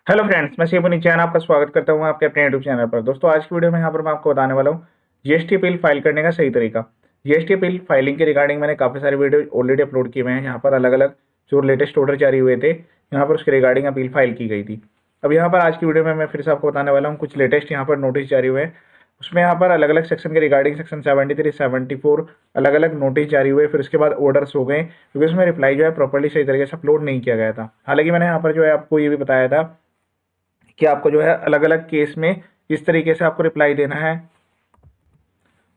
Hello friends, मैं शिव नीचान आपका स्वागत करता हूं आपके अपने यूट्यूब चैनल पर। दोस्तों, आज की वीडियो में यहाँ पर मैं आपको बताने वाला हूं जीएसटी अपील फाइल करने का सही तरीका। जीएसटी अपील फाइलिंग के रिगार्डिंग मैंने काफ़ी सारे वीडियो ऑलरेडी अपलोड किए हुए हैं। यहाँ पर अलग अलग जो लेटेस्ट ऑर्डर जारी हुए थे, यहाँ पर उसके रिगार्डिंग अपील फाइल की गई थी। अब यहाँ पर आज की वीडियो में मैं फिर से आपको बताने वाला हूँ कुछ लेटेस्ट यहाँ पर नोटिस जारी हुए हैं। उसमें यहाँ पर अलग अलग सेक्शन के रिगार्डिंग सेक्शन 73, 74 अलग अलग नोटिस जारी हुए। फिर उसके बाद ऑर्डर्स हो गए, क्योंकि उसमें रिप्लाई जो है प्रॉपर्ली सही तरीके से अपलोड नहीं किया गया था। हालांकि मैंने यहाँ पर जो है आपको ये भी बताया था कि आपको जो है अलग अलग केस में किस तरीके से आपको रिप्लाई देना है,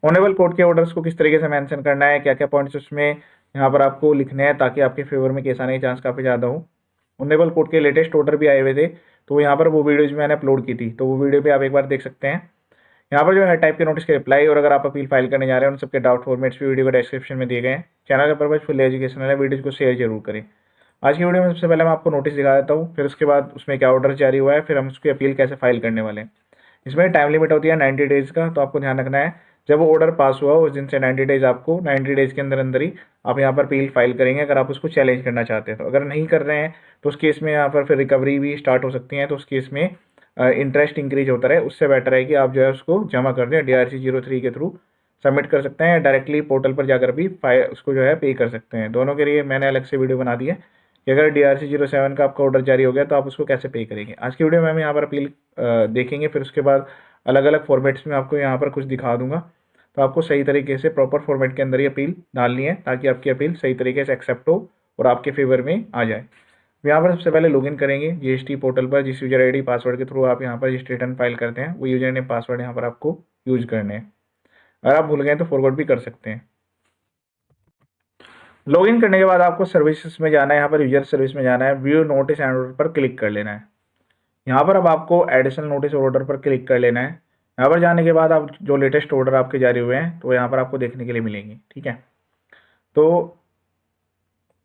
ऑनरेबल कोर्ट के ऑर्डर्स को किस तरीके से मेंशन करना है, क्या क्या पॉइंट्स उसमें यहाँ पर आपको लिखने हैं ताकि आपके फेवर में केस आने के चांस काफ़ी ज़्यादा हो। ऑनरेबल कोर्ट के लेटेस्ट ऑर्डर भी आए हुए थे, तो यहाँ पर वो वीडियोज मैंने अपलोड की थी, तो वो वीडियो भी आप एक बार देख सकते हैं। यहाँ पर जो है टाइप के नोटिस के रिप्लाई और अगर आप अपील फाइल करने जा रहे हैं उन सबके डाउट फॉर्मेट्स भी वीडियो को डिस्क्रिप्शन में दिए गए हैं। चैनल का पर्पज फुल एजुकेशनल है, वीडियो को शेयर जरूर करें। आज की वीडियो में सबसे पहले मैं आपको नोटिस दिखा देता हूँ, फिर उसके बाद उसमें क्या ऑर्डर जारी हुआ है, फिर हम उसकी अपील कैसे फाइल करने वाले हैं। इसमें टाइम लिमिट होती है 90 डेज़ का, तो आपको ध्यान रखना है जब वो ऑर्डर पास हुआ उस दिन से 90 डेज़ आपको 90 डेज़ के अंदर अंदर ही आप यहाँ पर अपील फाइल करेंगे अगर आप उसको चैलेंज करना चाहते हैं। तो अगर नहीं कर रहे हैं तो उस केस में यहाँ पर फिर रिकवरी भी स्टार्ट हो सकती है, तो उस केस में इंटरेस्ट इंक्रीज होता रहे, उससे बेटर है कि आप जो है उसको जमा कर दें। DRC-03 के थ्रू सबमिट कर सकते हैं, डायरेक्टली पोर्टल पर जाकर भी उसको जो है पे कर सकते हैं। दोनों के लिए मैंने अलग से वीडियो बना दी है कि अगर DRC-07 का आपका ऑर्डर जारी हो गया तो आप उसको कैसे पे करेंगे। आज की वीडियो में हम यहाँ पर अपील देखेंगे, फिर उसके बाद अलग अलग फॉर्मेट्स में आपको यहाँ पर कुछ दिखा दूंगा। तो आपको सही तरीके से प्रॉपर फॉर्मेट के अंदर ही अपील डालनी है ताकि आपकी अपील सही तरीके से एक्सेप्ट हो और आपके फेवर में आ जाए। यहाँ पर सबसे पहले लॉगिन करेंगे जीएसटी पोर्टल पर। जिस यूजर आईडी पासवर्ड के थ्रू आप यहाँ पर जिस रिटर्न फाइल करते हैं वो यूजर नेम पासवर्ड यहाँ पर आपको यूज करने हैं। अगर आप भूल गए तो फॉरवर्ड भी कर सकते हैं। लॉगिन करने के बाद आपको सर्विसेज में जाना है, यहाँ पर यूजर सर्विस में जाना है, व्यू नोटिस एंड ऑर्डर पर क्लिक कर लेना है। यहाँ पर अब आपको एडिशनल नोटिस और ऑर्डर पर क्लिक कर लेना है। यहाँ पर जाने के बाद आप जो लेटेस्ट ऑर्डर आपके जारी हुए हैं तो यहाँ पर आपको देखने के लिए मिलेंगे। ठीक है, तो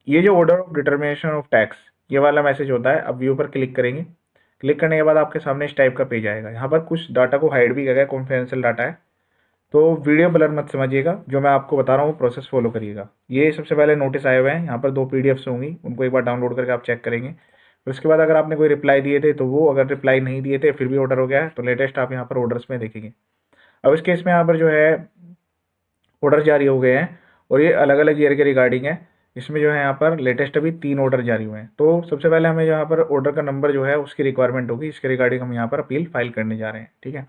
ये जो order of determination of tax ये वाला मैसेज होता है। अब व्यू पर क्लिक करेंगे। क्लिक करने के बाद आपके सामने इस टाइप का पेज आएगा। यहाँ पर कुछ डाटा को हाइड भी किया गया, कॉन्फिडेंशियल डाटा है, तो वीडियो ब्लर मत समझिएगा। जो मैं आपको बता रहा हूँ प्रोसेस फॉलो करिएगा। ये सबसे पहले नोटिस आए हुए हैं, यहाँ पर 2 PDFs होंगी, उनको एक बार डाउनलोड करके आप चेक करेंगे। फिर उसके बाद अगर आपने कोई रिप्लाई दिए थे तो वो, अगर रिप्लाई नहीं दिए थे फिर भी ऑर्डर हो गया है तो लेटेस्ट आप यहाँ पर ऑर्डर्स में देखेंगे। अब इस केस में यहाँ पर जो है ऑर्डर जारी हो गए हैं और ये अलग अलग ईयर के रिगार्डिंग है। इसमें जो है यहाँ पर लेटेस्ट अभी 3 ऑर्डर जारी हुए हैं। तो सबसे पहले हमें यहाँ पर ऑर्डर का नंबर जो है उसकी रिक्वायरमेंट होगी, इसके रिगार्डिंग हम यहाँ पर अपील फाइल करने जा रहे हैं। ठीक है,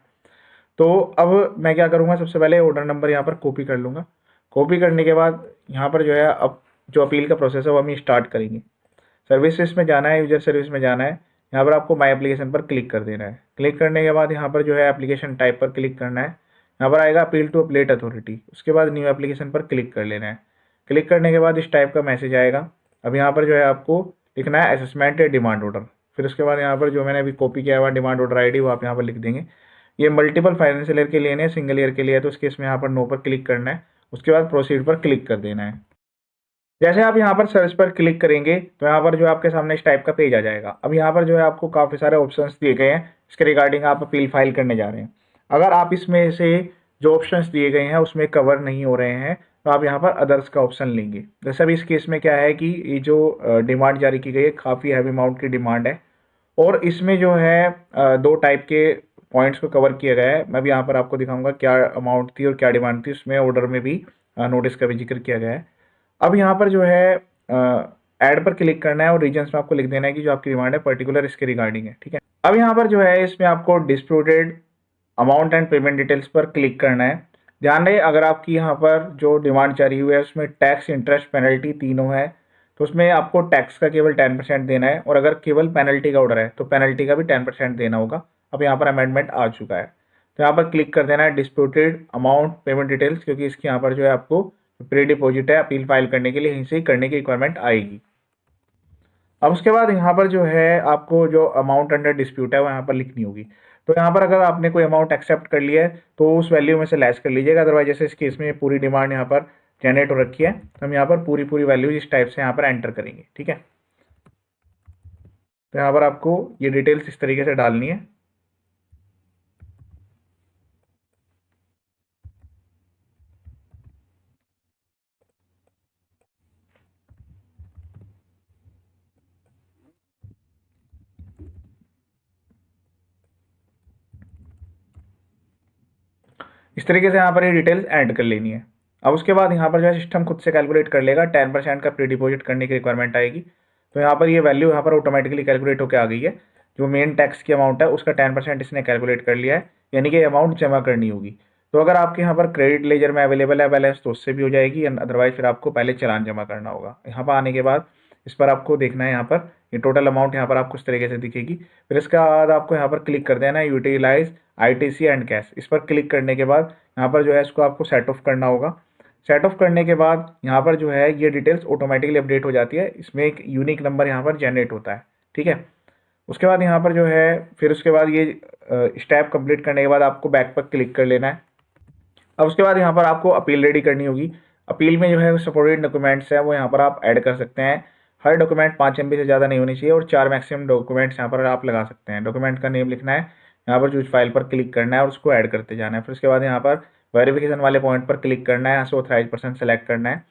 तो अब मैं क्या करूँगा, सबसे पहले ऑर्डर नंबर यहाँ पर कॉपी कर लूँगा। कॉपी करने के बाद यहाँ पर जो है अब जो अपील का प्रोसेस है वो हम स्टार्ट करेंगे। सर्विसेज में जाना है, यूजर सर्विस में जाना है। यहाँ पर आपको माई एप्लीकेशन पर क्लिक कर देना है। क्लिक करने के बाद यहाँ पर जो है एप्लीकेशन टाइप पर क्लिक करना है। यहाँ पर आएगा अपील टू अपलेट अथॉरिटी, उसके बाद न्यू एप्लीकेशन पर क्लिक कर लेना है। क्लिक करने के बाद इस टाइप का मैसेज आएगा। अब यहाँ पर जो है आपको लिखना है असेसमेंट या डिमांड ऑर्डर। फिर उसके बाद यहाँ पर जो मैंने अभी कॉपी किया हुआ डिमांड ऑर्डर ID वो आप यहाँ पर लिख देंगे। ये मल्टीपल फाइनेंशियल ईयर के लिए नहीं, सिंगल ईयर के लिए है, तो उसके इसमें यहाँ पर नो पर क्लिक करना है। उसके बाद प्रोसीड पर क्लिक कर देना है। जैसे आप यहाँ पर सर्च पर क्लिक करेंगे तो यहाँ पर जो आपके सामने इस टाइप का पेज आ जाएगा। अब यहाँ पर जो है आपको काफ़ी सारे ऑप्शंस दिए गए हैं, इसके रिगार्डिंग आप अपील फाइल करने जा रहे हैं। अगर आप इसमें से जो ऑप्शंस दिए गए हैं उसमें कवर नहीं हो रहे हैं तो आप यहाँ पर अदर्स का ऑप्शन लेंगे। जैसे अभी इस केस में क्या है कि ये जो डिमांड जारी की गई है काफ़ी हैवी अमाउंट की डिमांड है और इसमें जो है 2 टाइप के पॉइंट्स को कवर किया गया है। मैं भी यहाँ पर आपको दिखाऊंगा क्या अमाउंट थी और क्या डिमांड थी, उसमें ऑर्डर में भी नोटिस का भी जिक्र किया गया है। अब यहाँ पर जो है ऐड पर क्लिक करना है और रीजन्स में आपको लिख देना है कि जो आपकी डिमांड है पर्टिकुलर इसके रिगार्डिंग है। ठीक है, अब यहाँ पर जो है इसमें आपको disputed amount and payment details पर क्लिक करना है। ध्यान रहे अगर आपकी यहाँ पर जो डिमांड जारी हुई है उसमें टैक्स, इंटरेस्ट, पेनल्टी तीनों है तो उसमें आपको टैक्स का केवल 10% देना है और अगर केवल पेनल्टी का ऑर्डर है तो पेनल्टी का भी 10% देना होगा। अब यहाँ पर अमेंडमेंट आ चुका है तो यहाँ पर क्लिक कर देना है डिस्प्यूटेड अमाउंट पेमेंट डिटेल्स, क्योंकि इसकी यहाँ पर जो है आपको प्री डिपॉजिट है अपील फाइल करने के लिए यहीं से ही करने की रिक्वायरमेंट आएगी। अब उसके बाद यहाँ पर जो है आपको जो अमाउंट अंडर डिस्प्यूट है वो यहाँ पर लिखनी होगी। तो यहाँ पर अगर आपने कोई अमाउंट एक्सेप्ट कर लिया है तो उस वैल्यू में से लेस कर लीजिएगा, अदरवाइज जैसे इस केस में पूरी डिमांड यहाँ पर जनरेट हो रखी है तो हम यहाँ पर पूरी पूरी वैल्यू इस टाइप से यहाँ पर एंटर करेंगे। ठीक है, तो यहाँ पर आपको ये डिटेल्स इस तरीके से डालनी है। इस तरीके से यहाँ पर ये डिटेल्स ऐड कर लेनी है। अब उसके बाद यहाँ पर जो है सिस्टम खुद से कैलकुलेट कर लेगा, 10% का प्री डिपॉजिट करने की रिक्वायरमेंट आएगी, तो यहाँ पर ये वैल्यू यहाँ पर ऑटोमेटिकली कैलकुलेट होकर आ गई है। जो मेन टैक्स की अमाउंट है उसका 10% इसने कैलकुलेट कर लिया है, यानी कि अमाउंट जमा करनी होगी। तो अगर आपके यहाँ पर क्रेडिट लेजर में अवेलेबल है बैलेंस तो उससे भी हो जाएगी, अदरवाइज फिर आपको पहले चालान जमा करना होगा। यहाँ पर आने के बाद इस पर आपको देखना है, यहाँ पर ये टोटल अमाउंट यहाँ पर आपको इस तरीके से दिखेगी। फिर इसके बाद आपको यहाँ पर क्लिक कर देना है यूटिलाइज ITC एंड कैश। इस पर क्लिक करने के बाद यहाँ पर जो है इसको आपको सेट ऑफ करना होगा। सेट ऑफ करने के बाद यहाँ पर जो है ये डिटेल्स ऑटोमेटिकली अपडेट हो जाती है, इसमें एक यूनिक नंबर यहाँ पर जनरेट होता है, ठीक है। उसके बाद यहाँ पर जो है फिर उसके बाद ये स्टेप कंप्लीट करने के बाद आपको बैक पर क्लिक कर लेना है। अब उसके बाद यहाँ पर आपको अपील रेडी करनी होगी। अपील में जो है सपोर्टेड डॉक्यूमेंट्स है वो यहाँ पर आप ऐड कर सकते हैं। हर डॉक्यूमेंट 5 MB से ज़्यादा नहीं होनी चाहिए और 4 मैक्सिमम डॉक्यूमेंट्स यहाँ पर आप लगा सकते हैं। डॉक्यूमेंट का नेम लिखना है, यहाँ पर चूज फाइल पर क्लिक करना है और उसको ऐड करते जाना है। फिर उसके बाद यहाँ पर वेरिफिकेशन वाले पॉइंट पर क्लिक करना है, यहाँ से ऑथराइज पर्सन सेलेक्ट करना है,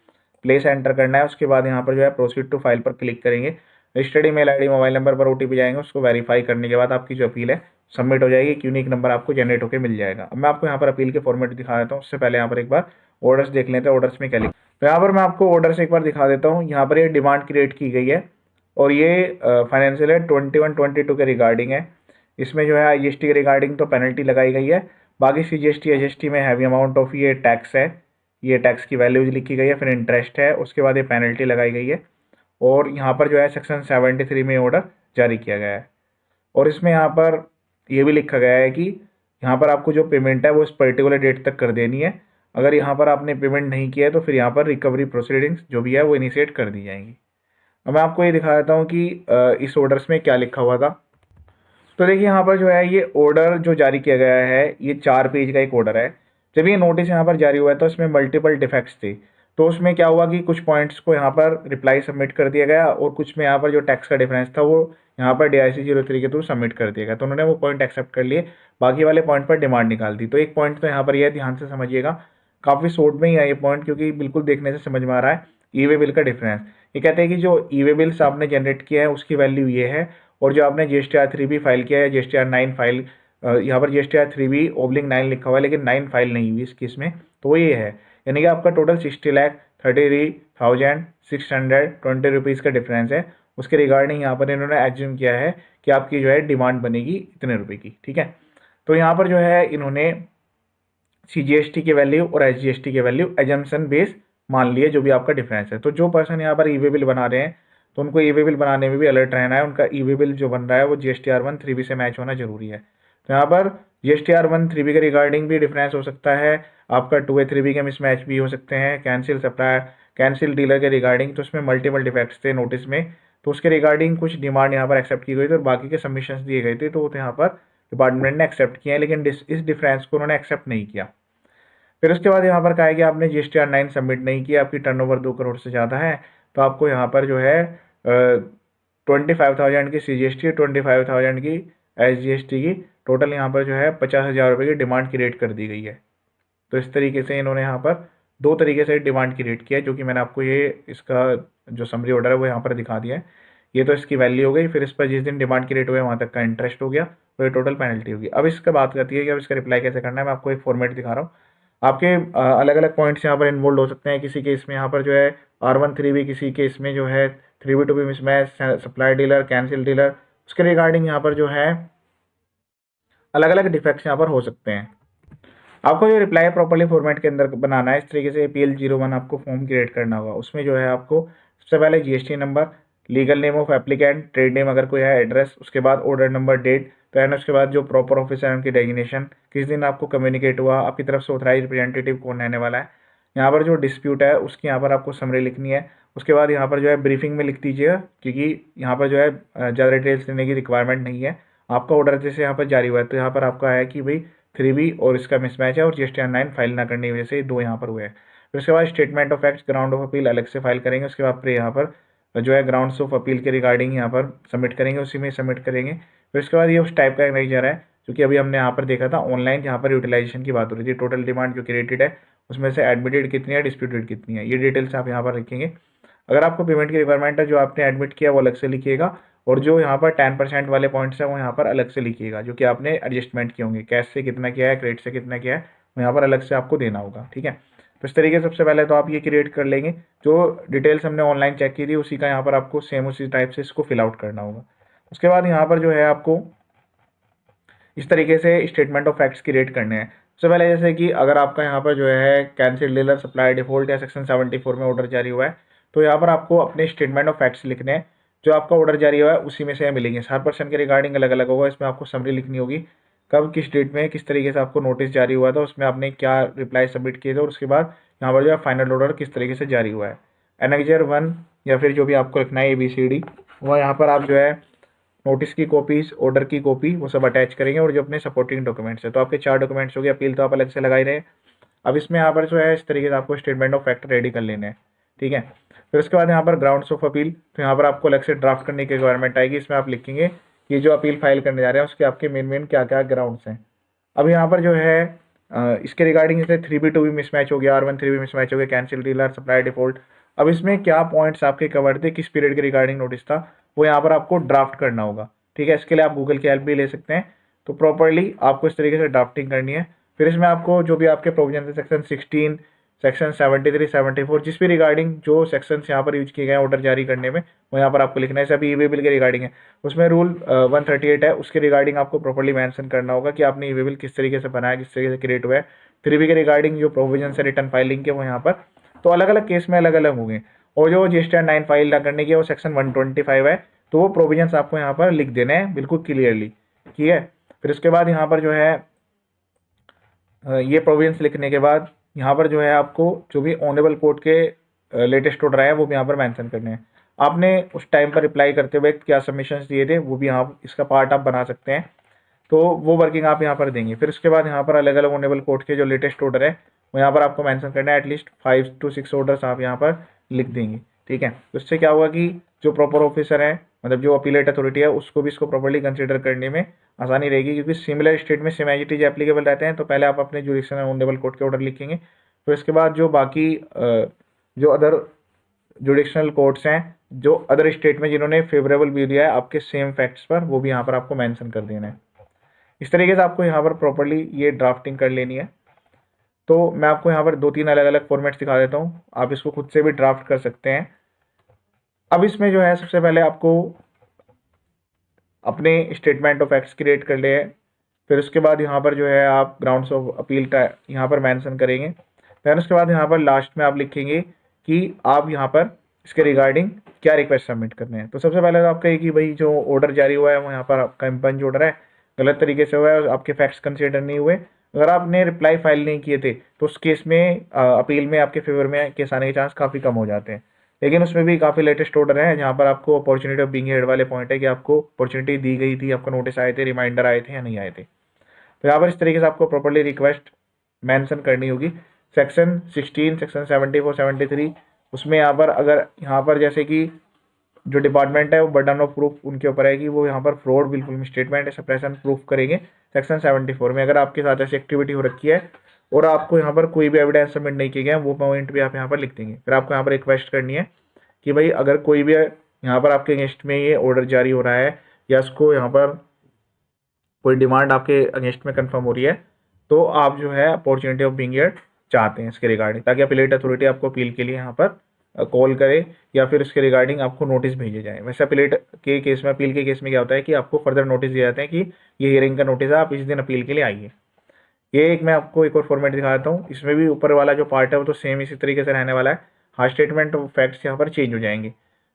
प्लेस एंटर करना है। उसके बाद यहाँ पर जो है प्रोसीड टू फाइल पर क्लिक करेंगे, registered email ID mobile number पर OTP जाएंगे, उसको वेरीफाई करने के बाद आपकी जो अपील है सबमिट हो जाएगी, एक यूनिक नंबर आपको जनरेट होकर मिल जाएगा। अब मैं आपको यहाँ पर अपील के फॉर्मेट दिखा देता हूँ, उससे पहले यहाँ पर एक बार ऑर्डर्स देख लेते हैं, ऑर्डर्स में क्या लिखा। तो यहाँ पर मैं आपको ऑर्डर्स एक बार दिखा देता हूँ। यहाँ पर ये डिमांड क्रिएट की गई है और ये फाइनेंशियल है 21-22 के रिगार्डिंग है। इसमें जो है IGST के रिगार्डिंग तो पेनल्टी लगाई गई है, बाकी CGST SGST में हैवी अमाउंट ऑफ ये टैक्स है, ये टैक्स की वैल्यूज लिखी गई है, फिर इंटरेस्ट है, उसके बाद ये पेनल्टी लगाई गई है। और यहाँ पर जो है सेक्शन 73 में ऑर्डर जारी किया गया है और इसमें यहाँ पर ये भी लिखा गया है कि यहाँ पर आपको जो पेमेंट है वो इस पर्टिकुलर डेट तक कर देनी है। अगर यहाँ पर आपने पेमेंट नहीं किया है तो फिर यहाँ पर रिकवरी प्रोसीडिंग्स जो भी है वो इनिशिएट कर दी जाएंगी। अब मैं आपको ये दिखा देता हूँ कि इस ऑर्डर्स में क्या लिखा हुआ था। तो देखिए यहाँ पर जो है ये ऑर्डर जो जारी किया गया है ये 4 पेज का एक ऑर्डर है। जब ये नोटिस यहाँ पर जारी हुआ है तो इसमें मल्टीपल डिफेक्ट्स थे, तो उसमें क्या हुआ कि कुछ पॉइंट्स को यहाँ पर रिप्लाई सबमिट कर दिया गया और कुछ में यहाँ पर जो टैक्स का डिफरेंस था वो यहाँ पर DIC 03 के थ्रू सबमिट कर दिया गया, तो उन्होंने वो पॉइंट एक्सेप्ट कर लिए, बाकी वाले पॉइंट पर डिमांड निकाल दी। तो एक पॉइंट तो यहाँ पर यह ध्यान से समझिएगा, काफ़ी शॉर्ट में ही है ये पॉइंट क्योंकि बिल्कुल देखने से समझ में आ रहा है ई-वे बिल का डिफरेंस। ये कहते हैं कि जो ई-वे बिल्स आपने जनरेट किया है उसकी वैल्यू ये है और जो आपने GSTR 3B फाइल किया है, GSTR 9 फाइल, यहाँ पर GSTR 3B/9 लिखा हुआ है लेकिन 9 फाइल नहीं हुई इस केस में, तो वो ये है, यानी कि आपका टोटल 60,33,620 रुपीज़ का डिफरेंस है। उसके रिगार्डिंग यहाँ पर इन्होंने एज्यूम किया है कि आपकी जो है डिमांड बनेगी इतने रुपए की, ठीक है। तो यहाँ पर जो है इन्होंने CGST की वैल्यू और SGST की वैल्यू एजम्पशन बेस मान लिए जो भी आपका डिफरेंस है। तो जो पर्सन यहाँ पर ई-वे बिल बना रहे हैं तो उनको ई-वे बिल बनाने में भी अलर्ट रहना है, उनका ई-वे बिल जो बन रहा है वो GSTR 1 3B से मैच होना जरूरी है। तो यहाँ पर GSTR 1 3B के रिगार्डिंग भी डिफरेंस हो सकता है, आपका 2A 3B के मिसमैच भी हो सकते हैं, कैंसिल सप्लायर कैंसिल डीलर के रिगार्डिंग, तो उसमें मल्टीपल डिफेक्ट्स थे नोटिस में, तो उसके रिगार्डिंग कुछ डिमांड यहाँ पर एक्सेप्ट की गई थी और बाकी के सबमिशंस दिए गए थे, तो वो यहाँ पर डिपार्टमेंट ने एक्सेप्ट किया है, लेकिन इस डिफरेंस को उन्होंने एक्सेप्ट नहीं किया। फिर उसके बाद यहाँ पर कहा है कि आपने GSTR 9 सबमिट नहीं किया, आपकी टर्नओवर 2 करोड़ से ज़्यादा है, तो आपको यहाँ पर जो है 25,000 की CGST, 25,000 की SGST की, टोटल यहाँ पर जो है 50,000 रुपये की डिमांड क्रिएट कर दी गई है। तो इस तरीके से इन्होंने यहाँ पर 2 तरीके से डिमांड क्रिएट किया है, जो कि मैंने आपको ये इसका जो समरी ऑर्डर है वो यहाँ पर दिखा दिया है। ये तो इसकी वैल्यू हो गई, फिर इस पर जिस दिन डिमांड क्रिएट हुए वहाँ तक का इंटरेस्ट हो गया और ये टोटल पेनल्टी होगी। अब इसका बात करती है कि अब इसका रिप्लाई कैसे करना है, मैं आपको एक फॉर्मेट दिखा रहा हूँ। आपके अलग अलग पॉइंट्स यहाँ पर इन्वॉल्व हो सकते हैं, किसी केस में यहाँ पर जो है R1 3B, किसी केस में जो है 3B 2B mismatch, supply dealer, cancel dealer, उसके रिगार्डिंग यहाँ पर जो है अलग अलग डिफेक्ट्स यहाँ पर हो सकते हैं। आपको जो रिप्लाई प्रॉपर्ली फॉर्मेट के अंदर बनाना है, इस तरीके से APL 01 आपको फॉर्म क्रिएट करना होगा। उसमें जो है आपको सबसे पहले GST number, legal name of applicant, trade name अगर कोई है, एड्रेस, उसके बाद ऑर्डर नंबर, डेट, पैन, उसके बाद जो प्रॉपर ऑफिसर उनकी डेजिग्नेशन, किस दिन आपको कम्युनिकेट हुआ, आपकी तरफ से ऑथराइज रिप्रेजेंटेटिव कौन रहने वाला है, यहाँ पर जो डिस्प्यूट है उसकी यहाँ पर आपको समरी लिखनी है। उसके बाद यहाँ पर जो है ब्रीफिंग में लिख दीजिएगा, क्योंकि यहाँ पर जो है ज़्यादा डिटेल्स लेने की रिक्वायरमेंट नहीं है। आपका ऑर्डर जैसे यहाँ पर जारी हुआ है तो यहाँ पर आपका है कि भाई 3B और इसका मिसमैच है और GSTR 9 फाइल ना करने की वजह से 2 यहाँ पर हुए हैं। फिर उसके बाद statement of facts, ground of appeal अलग से फाइल करेंगे। उसके बाद फिर यहाँ पर जो है ग्राउंड्स ऑफ अपील के रिगार्डिंग यहाँ पर सबमिट करेंगे, उसी में सबमिट करेंगे। फिर उसके बाद ये उस टाइप का इरेजर है क्योंकि अभी हमने यहाँ पर देखा था ऑनलाइन, जहाँ पर यूटिलाइजेशन की बात हो रही थी, टोटल डिमांड जो क्रिएटेड है उसमें से एडमिटेड कितनी है, डिस्प्यूटेड कितनी है, ये डिटेल्स आप यहाँ पर लिखेंगे। अगर आपको पेमेंट की रिक्वायरमेंट है, जो आपने एडमिट किया वो अलग से लिखिएगा और जो यहाँ पर 10% वाले पॉइंट्स हैं वो यहाँ पर अलग से लिखिएगा, जो कि आपने एडजस्टमेंट किए होंगे, कैश से कितना किया है, क्रेडिट से कितना किया है, यहाँ पर अलग से आपको देना होगा। ठीक है, तो इस तरीके से सबसे पहले तो आप ये क्रिएट कर लेंगे। जो डिटेल्स हमने ऑनलाइन चेक की थी उसी का यहाँ पर आपको सेम उसी टाइप से इसको फिल आउट करना होगा। उसके बाद यहाँ पर जो है आपको इस तरीके से स्टेटमेंट ऑफ फैक्ट्स क्रिएट करने हैं। सबसे पहले जैसे कि अगर आपका यहाँ पर जो है कैंसिल डीलर सप्लाई डिफॉल्ट या सेक्शन 74 में ऑर्डर जारी हुआ है, तो यहाँ पर आपको अपने स्टेटमेंट ऑफ फैक्ट्स लिखने हैं। जो आपका ऑर्डर जारी हुआ है उसी में से मिलेंगे। हर पर्सन के रिगार्डिंग अलग अलग होगा। इसमें आपको समरी लिखनी होगी, कब किस डेट में किस तरीके से आपको नोटिस जारी हुआ था, उसमें आपने क्या रिप्लाई सबमिट किए थे, और उसके बाद यहाँ पर जो है फाइनल ऑर्डर किस तरीके से जारी हुआ है। एनेक्जर 1 या फिर जो भी आपको लिखना है ABCD, वह यहाँ पर आप जो है नोटिस की कॉपीज, ऑर्डर की कॉपी, वो सब अटैच करेंगे, और जो अपने सपोर्टिंग डॉक्यूमेंट्स है, तो आपके 4 डॉक्यूमेंट्स हो गए। अपील तो आप अलग से लगा ही रहे हैं। अब इसमें यहाँ पर जो है इस तरीके से आपको स्टेटमेंट ऑफ फैक्ट रेडी कर लेने हैं। ठीक है, फिर उसके बाद यहाँ पर ग्राउंड्स ऑफ अपील, तो यहाँ पर आपको अलग से ड्राफ्ट करने की रिक्वायरमेंट आएगी। इसमें आप लिखेंगे कि जो अपील फाइल करने जा रहे हैं उसके आपके मेन क्या क्या ग्राउंड्स हैं। अब यहाँ पर जो है इसके रिगार्डिंग जैसे 3B2B मिसमैच हो गया, R13 भी मिसमैच हो गया, कैंसिल डीलर सप्लाई डिफॉल्ट। अब इसमें क्या पॉइंट्स आपके कवर थे, किस पीरियड के रिगार्डिंग नोटिस था, वो यहाँ पर आपको ड्राफ्ट करना होगा। ठीक है, इसके लिए आप गूगल की हेल्प भी ले सकते हैं। तो प्रॉपर्ली आपको इस तरीके से ड्राफ्टिंग करनी है। फिर इसमें आपको जो भी आपके प्रोविजन है सेक्शन 16, सेक्शन 73, 74, जिस भी रिगार्डिंग जो सेक्शंस यहाँ पर यूज किए गए हैं ऑर्डर जारी करने में, वो यहाँ पर आपको लिखना है। सभी ई-वे बिल के रिगार्डिंग है, उसमें रूल 138 है, उसके रिगार्डिंग आपको प्रॉपर्ली मेंशन करना होगा कि आपने ई-वे बिल किस तरीके से बनाया, किस तरीके से क्रिएट हुआ है। 3B के रिगार्डिंग जो प्रोविजन है रिटर्न फाइलिंग के, वो यहाँ पर तो अलग अलग केस में अलग अलग होंगे। और जो GST 9 फाइल ना करने की वो सेक्शन 125 है, तो वो प्रोविजंस आपको यहाँ पर लिख देने हैं बिल्कुल क्लियरली। ठीक है, फिर उसके बाद यहाँ पर जो है ये प्रोविजंस लिखने के बाद यहाँ पर जो है आपको जो भी ऑनरेबल कोर्ट के लेटेस्ट ऑर्डर है वो भी यहाँ पर मेंशन करने हैं। आपने उस टाइम पर रिप्लाई करते हुए क्या सबमिशंस दिए थे वो भी यहाँ इसका पार्ट आप बना सकते हैं, तो वो वर्किंग आप यहाँ पर देंगे। फिर उसके बाद यहाँ पर अलग अलग ऑनरेबल कोर्ट के जो लेटेस्ट ऑर्डर है वो यहाँ पर आपको मेंशन करना है। एटलीस्ट 5 to 6 ऑर्डर्स आप यहाँ पर लिख देंगे। ठीक है, तो इससे क्या होगा कि जो प्रॉपर ऑफिसर है, मतलब जो अपीलेट अथॉरिटी है, उसको भी इसको प्रॉपर्ली कंसीडर करने में आसानी रहेगी, क्योंकि सिमिलर स्टेट में सेम एज एप्लीकेबल रहते हैं। तो पहले आप अपने जुरिडिक्शन ऑनरेबल कोर्ट के ऑर्डर लिखेंगे, फिर इसके बाद जो बाकी जो अदर जुडिक्शनल कोर्ट्स हैं जो अदर स्टेट में जिन्होंने फेवरेबल व्यू दिया है आपके सेम फैक्ट्स पर, वो भी यहाँ पर आपको मेंशन कर देना है। इस तरीके से आपको यहाँ पर प्रॉपर्ली ये ड्राफ्टिंग कर लेनी है। तो मैं आपको यहाँ पर 2-3 अलग अलग फॉर्मेट्स दिखा देता हूँ, आप इसको खुद से भी ड्राफ्ट कर सकते हैं। अब इसमें जो है सबसे पहले आपको अपने स्टेटमेंट ऑफ फैक्ट्स क्रिएट कर ले। फिर उसके बाद यहाँ पर जो है आप ग्राउंड्स ऑफ अपील का यहाँ पर मेंशन करेंगे। फिर उसके बाद यहाँ पर लास्ट में आप लिखेंगे कि आप यहाँ पर इसके रिगार्डिंग क्या रिक्वेस्ट सबमिट करने हैं। तो सबसे पहले तो आप कहिए कि भाई जो ऑर्डर जारी हुआ है वो यहाँ पर आपका इम्पंज ऑर्डर है, गलत तरीके से हुआ है, आपके फैक्ट्स कंसिडर नहीं हुए। अगर आपने रिप्लाई फाइल नहीं किए थे तो उस केस में अपील में आपके फेवर में केस आने के चांस काफ़ी कम हो जाते हैं। लेकिन उसमें भी काफ़ी लेटेस्ट ऑर्डर है जहाँ पर आपको अपॉर्चुनिटी ऑफ बीइंग हेड वाले पॉइंट है कि आपको अपॉर्चुनिटी दी गई थी, आपको नोटिस आए थे, रिमाइंडर आए थे या नहीं आए थे। तो यहाँ पर इस तरीके से आपको प्रॉपर्ली रिक्वेस्ट मेंशन करनी होगी। सेक्शन 16, सेक्शन 74, 73, उसमें यहाँ पर अगर यहाँ पर जैसे कि जो डिपार्टमेंट है वो बर्डन ऑफ प्रूफ उनके ऊपर है कि वो यहाँ पर फ्रॉड बिल्कुल मिसस्टेटमेंट है सप्रेशन प्रूफ करेंगे। सेक्शन 74 में अगर आपके साथ ऐसी एक्टिविटी हो रखी है और आपको यहाँ पर कोई भी एविडेंस सबमिट नहीं किए गए वो पॉइंट भी आप यहाँ पर लिख देंगे। फिर आपको यहाँ पर रिक्वेस्ट करनी है कि भाई अगर कोई भी यहाँ पर आपके अगेंस्ट में ये ऑर्डर जारी हो रहा है या उसको यहाँ पर कोई डिमांड आपके अगेंस्ट में कंफर्म हो रही है, तो आप जो है अपॉर्चुनिटी ऑफ बीइंग हियर्ड चाहते हैं इसके रिगार्डिंग, ताकि अपीलेट अथॉरिटी आपको अपील के लिए यहाँ पर कॉल करे या फिर उसके रिगार्डिंग आपको नोटिस भेजे जाए। वैसे अपीलेट के केस में, अपील के केस में क्या होता है कि आपको फर्दर नोटिस दिए जाते हैं कि ये हियरिंग का नोटिस है, आप इस दिन अपील के लिए आइए। ये एक मैं आपको एक और फॉर्मेट दिखा देता हूँ। इसमें भी ऊपर वाला जो पार्ट है वो तो सेम इसी तरीके से रहने वाला है। हाँ, स्टेटमेंट ऑफ फैक्ट्स यहाँ पर चेंज हो जाएंगे।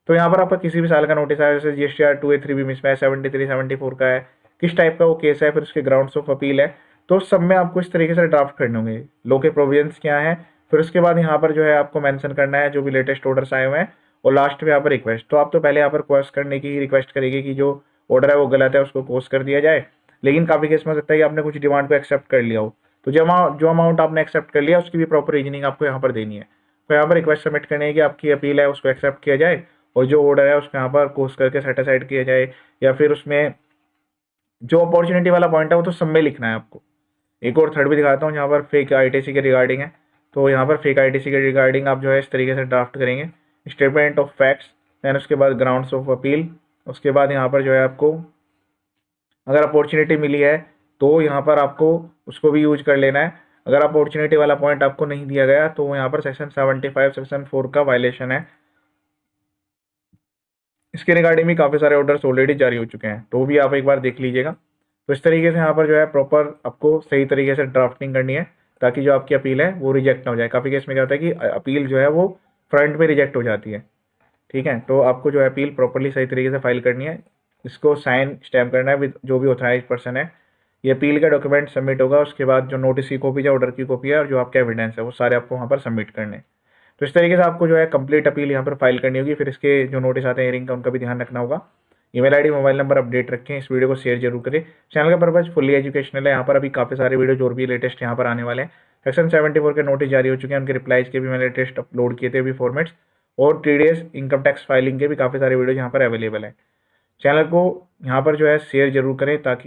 तो यहाँ पर आपका किसी भी साल का नोटिस आया, जैसे GSTR 2A 3B मिसमैच 73, 74 का है, किस टाइप का वो केस है, फिर उसके ग्राउंड्स ऑफ अपील है, तो सब में आपको इस तरीके से ड्राफ्ट करने होंगे। लॉ के प्रोविजंस क्या है, फिर उसके बाद यहाँ पर जो है आपको मेंशन करना है जो भी लेटेस्ट ऑर्डर्स आए हुए हैं, और लास्ट में यहाँ पर रिक्वेस्ट। तो आप तो पहले यहाँ पर कोर्स करने की रिक्वेस्ट करेंगे कि जो ऑर्डर है वो गलत है उसको कोर्स कर दिया जाए। लेकिन काफ़ी केस में हो सकता है कि आपने कुछ डिमांड को एक्सेप्ट कर लिया हो, तो जो अमाउंट आपने एक्सेप्ट कर लिया उसकी भी प्रॉपर रीजनिंग आपको यहाँ पर देनी है। तो यहाँ पर रिक्वेस्ट सबमिट करनी है कि आपकी अपील है उसको एक्सेप्ट किया जाए, और जो ऑर्डर है उसको यहाँ पर कोर्स करके सेटिसाइड किया जाए, या फिर उसमें जो अपॉर्चुनिटी वाला पॉइंट है वो तो सब में लिखना है आपको। एक और थर्ड भी दिखाता हूँ जहाँ पर फेक ITC के रिगार्डिंग है। तो यहाँ पर फेक ITC के रिगार्डिंग आप जो है इस तरीके से ड्राफ्ट करेंगे। स्टेटमेंट ऑफ फैक्ट्स, दैन उसके बाद ग्राउंड्स ऑफ अपील, उसके बाद यहाँ पर जो है आपको अगर अपॉर्चुनिटी मिली है तो यहाँ पर आपको उसको भी यूज कर लेना है। अगर अपॉर्चुनिटी वाला पॉइंट आपको नहीं दिया गया तो यहाँ पर सेक्शन 75 सेक्शन 4 का वायलेशन है। इसके रिगार्डिंग भी काफ़ी सारे ऑर्डर्स ऑलरेडी जारी हो चुके हैं, तो भी आप एक बार देख लीजिएगा। तो इस तरीके से यहाँ पर जो है प्रॉपर आपको सही तरीके से ड्राफ्टिंग करनी है, ताकि जो आपकी अपील है वो रिजेक्ट ना हो जाए। काफ़ी केस में क्या होता है कि अपील जो है वो फ्रंट में रिजेक्ट हो जाती है, ठीक है। तो आपको जो है अपील प्रॉपरली सही तरीके से फाइल करनी है, इसको साइन स्टैम्प करना है विद जो भी ऑथराइज पर्सन है। ये अपील का डॉक्यूमेंट सबमिट होगा, उसके बाद जो नोटिस की कॉपी है, ऑर्डर की कॉपी है और जो आपका एविडेंस है वो सारे आपको वहाँ पर सबमिट करने हैं। तो इस तरीके से आपको जो है कंप्लीट अपील यहाँ पर फाइल करनी होगी। फिर इसके जो नोटिस आते हैं हियरिंग का, उनका भी ध्यान रखना होगा। Email ID, mobile number update रखें। इस वीडियो को शेयर जरूर करें। चैनल का पर्पज फुल्ली एजुकेशनल है। यहाँ पर अभी काफ़ी सारे वीडियो और भी लेटेस्ट यहाँ पर आने वाले हैं। सेक्शन 74 के नोटिस जारी हो चुके हैं, उनके रिप्लाइज के भी मैंने लेटेस्ट अपलोड किए थे अभी फॉर्मेट्स, और TDS इनकम टैक्स फाइलिंग के भी काफ़ी सारे वीडियो यहाँ पर अवेलेबल है। चैनल को यहाँ पर जो है शेयर जरूर करें, ताकि